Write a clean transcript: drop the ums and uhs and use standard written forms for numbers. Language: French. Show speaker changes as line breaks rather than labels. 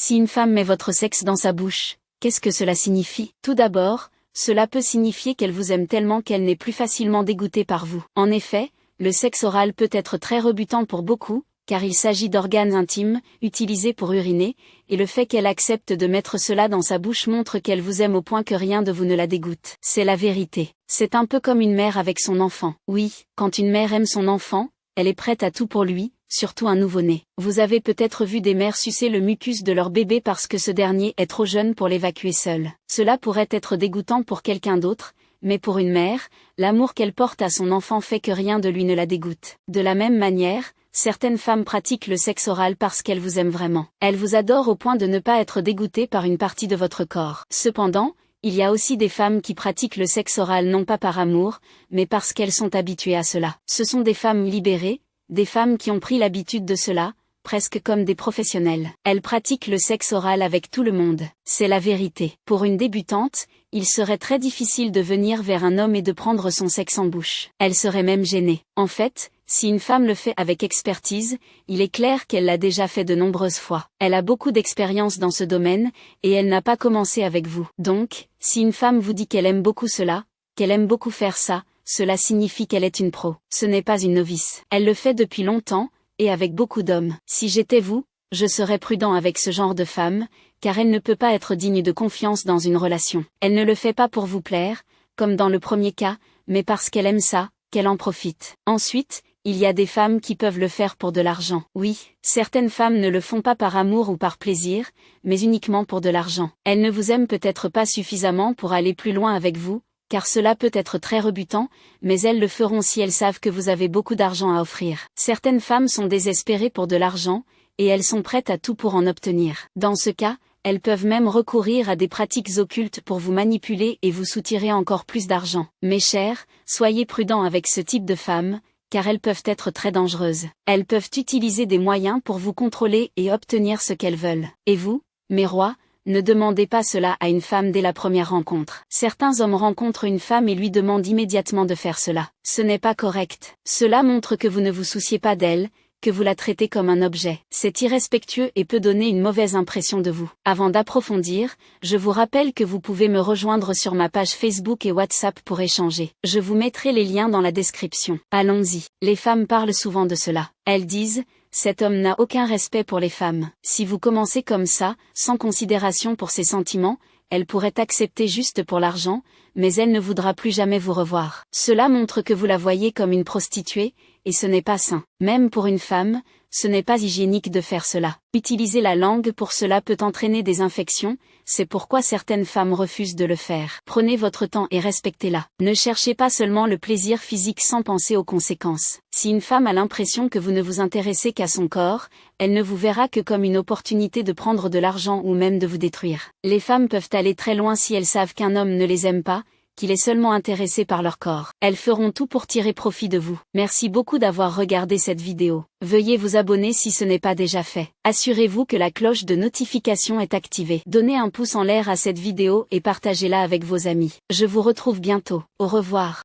Si une femme met votre sexe dans sa bouche, qu'est-ce que cela signifie? Tout d'abord, cela peut signifier qu'elle vous aime tellement qu'elle n'est plus facilement dégoûtée par vous. En effet, le sexe oral peut être très rebutant pour beaucoup, car il s'agit d'organes intimes, utilisés pour uriner, et le fait qu'elle accepte de mettre cela dans sa bouche montre qu'elle vous aime au point que rien de vous ne la dégoûte. C'est la vérité. C'est un peu comme une mère avec son enfant. Oui, quand une mère aime son enfant, elle est prête à tout pour lui, surtout un nouveau-né. Vous avez peut-être vu des mères sucer le mucus de leur bébé parce que ce dernier est trop jeune pour l'évacuer seul. Cela pourrait être dégoûtant pour quelqu'un d'autre, mais pour une mère, l'amour qu'elle porte à son enfant fait que rien de lui ne la dégoûte. De la même manière, certaines femmes pratiquent le sexe oral parce qu'elles vous aiment vraiment. Elles vous adorent au point de ne pas être dégoûtées par une partie de votre corps. Cependant, il y a aussi des femmes qui pratiquent le sexe oral non pas par amour, mais parce qu'elles sont habituées à cela. Ce sont des femmes libérées, des femmes qui ont pris l'habitude de cela, presque comme des professionnels. Elles pratiquent le sexe oral avec tout le monde. C'est la vérité. Pour une débutante, il serait très difficile de venir vers un homme et de prendre son sexe en bouche. Elle serait même gênée. En fait, si une femme le fait avec expertise, il est clair qu'elle l'a déjà fait de nombreuses fois. Elle a beaucoup d'expérience dans ce domaine, et elle n'a pas commencé avec vous. Donc, si une femme vous dit qu'elle aime beaucoup cela, qu'elle aime beaucoup faire ça, cela signifie qu'elle est une pro. Ce n'est pas une novice. Elle le fait depuis longtemps, et avec beaucoup d'hommes. Si j'étais vous, je serais prudent avec ce genre de femme, car elle ne peut pas être digne de confiance dans une relation. Elle ne le fait pas pour vous plaire, comme dans le premier cas, mais parce qu'elle aime ça, qu'elle en profite. Ensuite, il y a des femmes qui peuvent le faire pour de l'argent. Oui, certaines femmes ne le font pas par amour ou par plaisir, mais uniquement pour de l'argent. Elles ne vous aiment peut-être pas suffisamment pour aller plus loin avec vous, car cela peut être très rebutant, mais elles le feront si elles savent que vous avez beaucoup d'argent à offrir. Certaines femmes sont désespérées pour de l'argent, et elles sont prêtes à tout pour en obtenir. Dans ce cas, elles peuvent même recourir à des pratiques occultes pour vous manipuler et vous soutirer encore plus d'argent. Mes chers, soyez prudents avec ce type de femmes, car elles peuvent être très dangereuses. Elles peuvent utiliser des moyens pour vous contrôler et obtenir ce qu'elles veulent. Et vous, mes rois, ne demandez pas cela à une femme dès la première rencontre. Certains hommes rencontrent une femme et lui demandent immédiatement de faire cela. Ce n'est pas correct. Cela montre que vous ne vous souciez pas d'elle, que vous la traitez comme un objet. C'est irrespectueux et peut donner une mauvaise impression de vous. Avant d'approfondir, je vous rappelle que vous pouvez me rejoindre sur ma page Facebook et WhatsApp pour échanger. Je vous mettrai les liens dans la description. Allons-y. Les femmes parlent souvent de cela. Elles disent: cet homme n'a aucun respect pour les femmes. Si vous commencez comme ça, sans considération pour ses sentiments, elle pourrait accepter juste pour l'argent, mais elle ne voudra plus jamais vous revoir. Cela montre que vous la voyez comme une prostituée, et ce n'est pas sain. Même pour une femme, ce n'est pas hygiénique de faire cela. Utiliser la langue pour cela peut entraîner des infections, c'est pourquoi certaines femmes refusent de le faire. Prenez votre temps et respectez-la. Ne cherchez pas seulement le plaisir physique sans penser aux conséquences. Si une femme a l'impression que vous ne vous intéressez qu'à son corps, elle ne vous verra que comme une opportunité de prendre de l'argent ou même de vous détruire. Les femmes peuvent aller très loin si elles savent qu'un homme ne les aime pas, qu'il est seulement intéressé par leur corps. Elles feront tout pour tirer profit de vous. Merci beaucoup d'avoir regardé cette vidéo. Veuillez vous abonner si ce n'est pas déjà fait. Assurez-vous que la cloche de notification est activée. Donnez un pouce en l'air à cette vidéo et partagez-la avec vos amis. Je vous retrouve bientôt. Au revoir.